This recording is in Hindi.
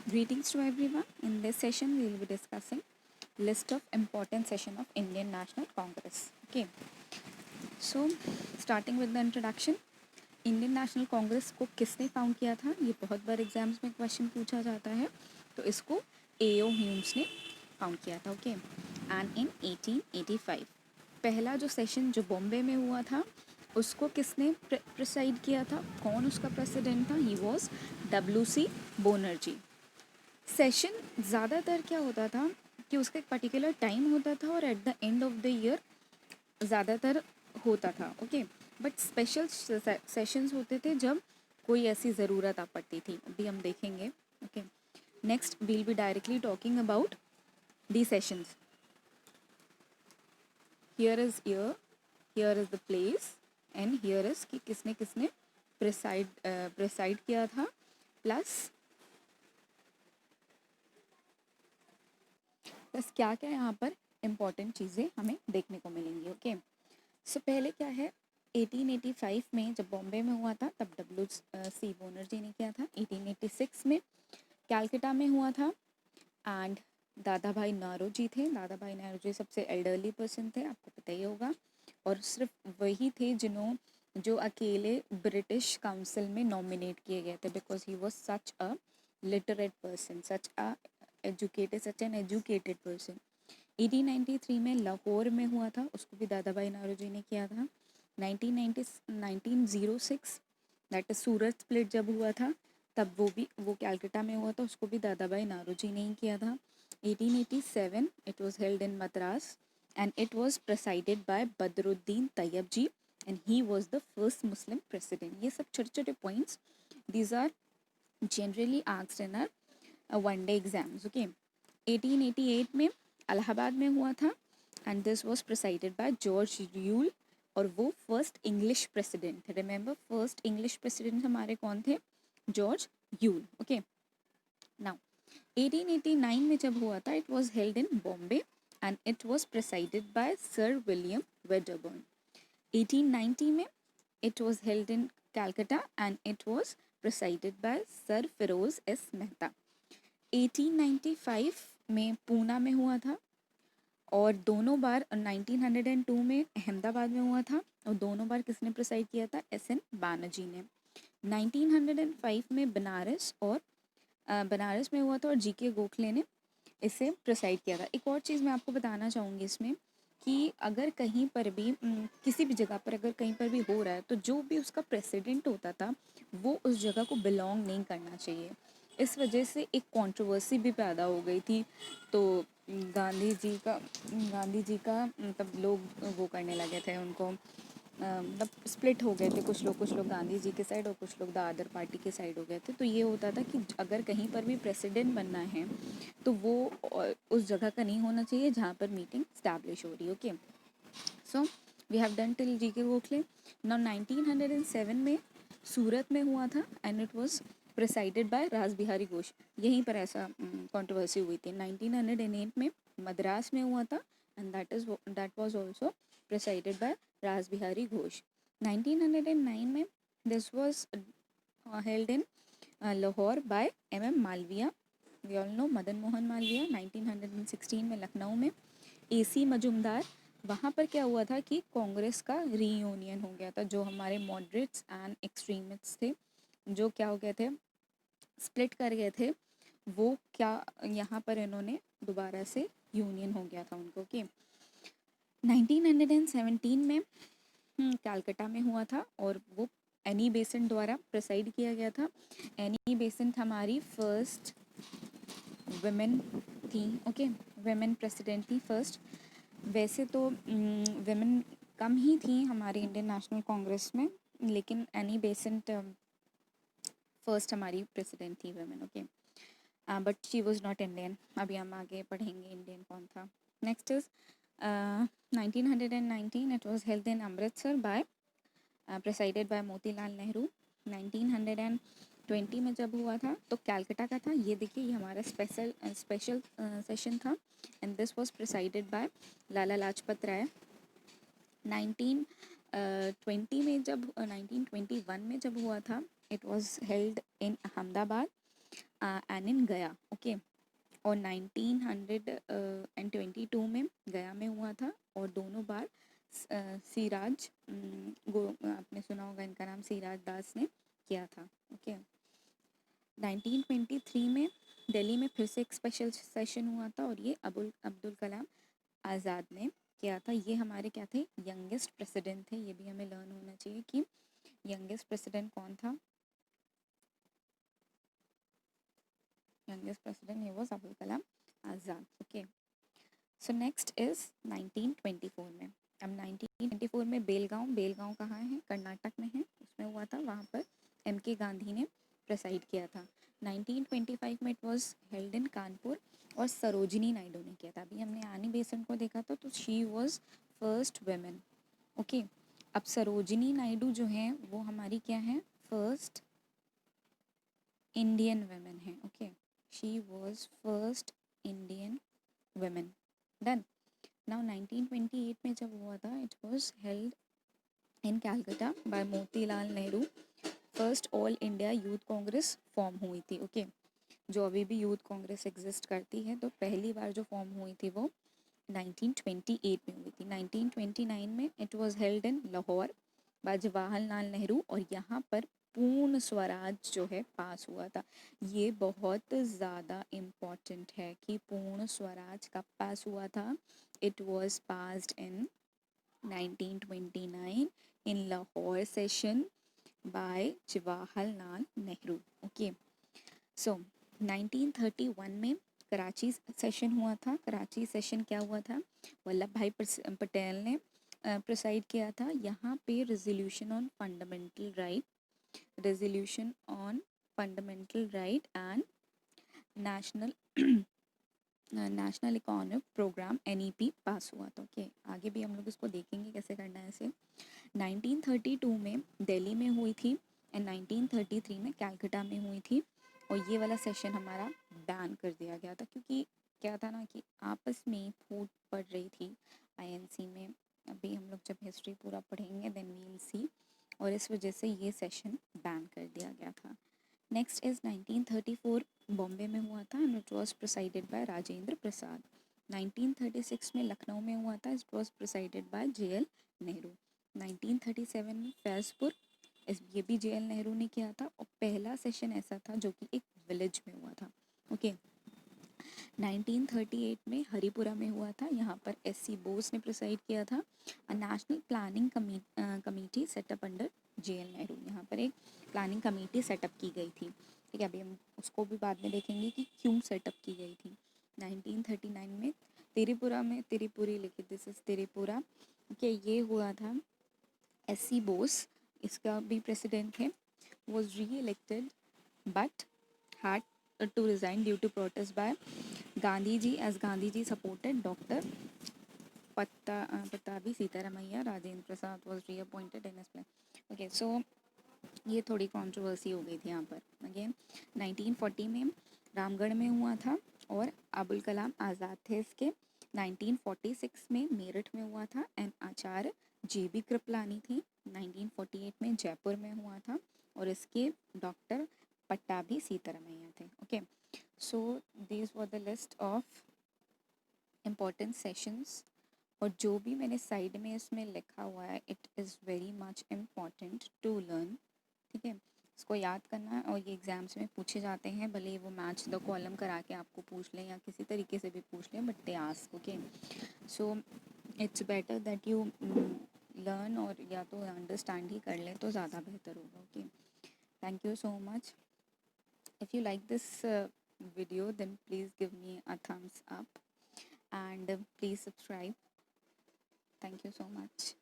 Greetings to everyone. In this session, we will be discussing list of important session of Indian National Congress. Okay. So, starting with the introduction, Indian national Congress को किसने फाउंड किया था? ये बहुत बार एग्जाम्स में क्वेश्चन पूछा जाता है, तो इसको एओ ह्यूम्स ने फाउंड किया था. ओके. एंड इन 1885 पहला जो सेशन जो बॉम्बे में हुआ था उसको किसने प्रिसाइड किया था? कौन उसका प्रेसिडेंट था? He was W C. Banerjee. Session ज़्यादातर क्या होता था कि उसका एक पर्टिकुलर टाइम होता था और at the end of the year ज़्यादातर होता था. ओके. बट स्पेशल सेशंस होते थे जब कोई ऐसी ज़रूरत आ पड़ती थी. अभी हम देखेंगे. Okay. Next will be directly talking about the sessions. Here is year, here is the place and here is कि किसने किसने प्रिसाइड किया था, प्लस क्या क्या यहाँ पर इम्पॉर्टेंट चीज़ें हमें देखने को मिलेंगी. ओके. सो पहले क्या है, 1885 में जब बॉम्बे में हुआ था तब डब्ल्यू.सी. बनर्जी ने किया था. 1886 में कैलकाटा में हुआ था एंड दादा भाई नौरोजी थे. दादा भाई नौरोजी सबसे एल्डरली पर्सन थे, आपको पता ही होगा, और सिर्फ वही थे जो अकेले ब्रिटिश काउंसिल में नॉमिनेट किए गए थे because he was such a literate person, such an educated person. 1893 में लाहौर में हुआ था, उसको भी दादा भाई नौरोजी ने किया था. 1906 दैट इज सूरत स्प्लिट जब हुआ था तब वो कैलकाटा में हुआ था, उसको भी दादा भाई नौरोजी ने ही किया था. 1887 it was held in Madras and it was presided by Badruddin Tayyab and he was the first Muslim president. ये सब छोटे छोटे points, these are generally asked in our one day exams. Okay. 1888 में इलाहाबाद में हुआ था and this was presided by George Yule और वो फर्स्ट इंग्लिश प्रेसिडेंट थे. रिमेंबर फर्स्ट इंग्लिश प्रेसिडेंट हमारे कौन थे? George Yule. ओके. नाउ 1889 में जब हुआ था it was held in Bombay and it was presided by sir William Wedderburn. 1890 में it was held in Calcutta and it was presided by sir Firoz S Mehta. 1895 में पूना में हुआ था और दोनों बार 1902 में अहमदाबाद में हुआ था और दोनों बार किसने प्रिसाइड किया था? एस.एन. बैनर्जी ने. 1905 में बनारस में हुआ था और जी.के. गोखले ने इसे प्रिसाइड किया था. एक और चीज़ मैं आपको बताना चाहूँगी इसमें कि अगर कहीं पर भी किसी भी जगह पर अगर कहीं पर भी हो रहा है तो जो भी उसका प्रेसिडेंट होता था वो उस जगह को बिलोंग नहीं करना चाहिए. इस वजह से एक कंट्रोवर्सी भी पैदा हो गई थी. तो गांधी जी का मतलब लोग वो करने लगे थे, उनको मतलब स्प्लिट हो गए थे. कुछ लोग गांधी जी के साइड और कुछ लोग द अदर पार्टी के साइड हो गए थे. तो ये होता था कि अगर कहीं पर भी प्रेसिडेंट बनना है तो वो उस जगह का नहीं होना चाहिए जहाँ पर मीटिंग स्टैब्लिश हो रही है. Okay. So we have done till G K. Gokhale. Now 1907 में सूरत में हुआ था and it was presided by Ras Bihari Ghosh. यहीं पर ऐसा कंट्रोवर्सी हुई थी. 1908 में मद्रास में हुआ था and that was also presided by Ras Bihari Ghosh. 1909 में this was held in Lahore by M Malviya. We all know Madan Mohan Malviya. 1916 में लखनऊ में ए.सी. मजुमदार. वहाँ पर क्या हुआ था कि कांग्रेस का रीयूनियन हो गया था. जो हमारे मॉडरेट्स एंड एक्सट्रीमिस्ट्स थे जो क्या हो गए थे, स्प्लिट कर गए थे, वो क्या यहाँ पर इन्होंने दोबारा से यूनियन हो गया था उनको. कि 1917 में कैलकाटा में हुआ था और वो एनी बेसेंट द्वारा प्रिसाइड किया गया था. एनी बेसेंट हमारी फर्स्ट वुमेन थी. ओके. वुमेन प्रेसिडेंट थी फर्स्ट. वैसे तो वुमेन कम ही थी हमारी इंडियन नेशनल कांग्रेस में, लेकिन एनी बेसेंट फर्स्ट हमारी प्रेसिडेंट थी women. Okay. But she was not Indian. अभी हम आगे पढ़ेंगे इंडियन कौन था. Next is 1919 it was held in Amritsar by presided by Motilal Nehru. 1920 में जब हुआ था तो कैलकाटा का था. ये देखिए ये हमारा स्पेशल सेशन था and this was presided by Lala Lajpat Rai. 1920 में जब 1921 में जब हुआ था it was held in Ahmedabad and in Gaya, okay. और 1922 में गया में हुआ था, और दोनों बार सिराज आपने सुना होगा इनका नाम, सिराज दास ने किया था, ओके। 1923 में दिल्ली में फिर से एक स्पेशल सेशन हुआ था, और ये अब्दुल कलाम आज़ाद ने किया था। ये हमारे क्या थे, यंगेस्ट प्रेसिडेंट थे। ये भी हमें लर्न होना चाहिए कि यंगेस्ट प्रेसिडेंट कौन था। youngest president, he was Abdul Kalam Azad, okay. So next is 1924 में। अब 1924 में बेलगांव कहाँ है, कर्नाटक में है, उसमें हुआ था। वहाँ पर MK गांधी ने प्रेसाइड किया था। 1925 में इट वाज हेल्ड इन कानपुर, और सरोजिनी नायडू ने किया था। अभी हमने आनी बेसेंट को देखा था, तो she was first women, okay. अब सरोजिनी नायडू जो है वो हमारी क्या है, फर्स्ट इंडियन वेमेन है, okay. She was first Indian women, done. Now 1928 में जब हुआ था, it was held in Calcutta by Motilal Nehru. First all India youth Congress form हुई थी, ओके। जो अभी भी यूथ कांग्रेस एग्जिस्ट करती है, तो पहली बार जो फॉर्म हुई थी वो 1928 में हुई थी। 1929 में it was held in Lahore by Jawaharlal Nehru, और यहाँ पर पूर्ण स्वराज जो है पास हुआ था। ये बहुत ज़्यादा इम्पॉर्टेंट है कि पूर्ण स्वराज कब पास हुआ था। It was passed in 1929 in Lahore session by Jawaharlal Nehru, okay. So 1931 में कराची सेशन हुआ था। कराची सेशन क्या हुआ था, वल्लभ भाई पटेल ने प्रिसाइड किया था। यहाँ पे resolution on fundamental right and national economic programme NEP pass हुआ था, ओके। आगे भी हम लोग इसको देखेंगे कैसे करना है इसे। 1932 में दिल्ली में हुई थी, एंड 1933 में कैलकाटा में हुई थी, और ये वाला सेशन हमारा बैन कर दिया गया था, क्योंकि क्या था ना कि आपस में फूट पड़ रही थी INC में। अभी हम लोग जब हिस्ट्री पूरा पढ़ेंगे देन वी विल सी, और इस वजह से ये सेशन बैन कर दिया गया था। नेक्स्ट इज 1934 बॉम्बे में हुआ था, and it was presided by Rajendra Prasad. 1936 में लखनऊ में हुआ था, it was presided by JL Nehru. 1937 में फैजपुर, ये भी JL नेहरू ने किया था, और पहला सेशन ऐसा था जो कि एक विलेज में हुआ था, ओके। 1938 में हरिपुरा में हुआ था, यहाँ पर SC बोस ने प्रिसाइड किया था। National planning committee setup under JL Nehru, यहाँ पर एक प्लानिंग कमेटी सेटअप की गई थी, ठीक है। अभी हम उसको भी बाद में देखेंगे कि क्यों सेटअप की गई थी। 1939 में त्रिपुरी लिखित, दिस इज त्रिपुरा, ओके। ये हुआ था। SC बोस इसका भी प्रेसिडेंट थे, was re-elected but had to resign due to protest by Gandhiji, as Gandhiji supported Dr. Patabi Sitaramaiya. Rajendra Prasad was reappointed in his place. Okay, so ये थोड़ी कंट्रोवर्सी हो गई थी यहाँ पर। अगेन 1940 में रामगढ़ में हुआ था, और अबुल कलाम आज़ाद थे इसके। 1946 में मेरठ में हुआ था, एंड आचार्य JB कृपलानी थी। 1948 में जयपुर में हुआ था, और इसके डॉक्टर पट्टाभी सीतारमैया थे, okay. So this were the list of important sessions, और जो भी मैंने साइड में इसमें लिखा हुआ है, it is very much important to learn, ठीक है। इसको याद करना है, और ये एग्ज़ाम्स में पूछे जाते हैं, भले वो मैच द कॉलम करा के आपको पूछ लें या किसी तरीके से भी पूछ लें, but they ask, okay. So it's better that you learn, और या तो अंडरस्टैंड ही कर लें तो ज़्यादा बेहतर होगा, okay. Thank you so much. If you like this video, then please give me a thumbs up, and please subscribe. Thank you so much.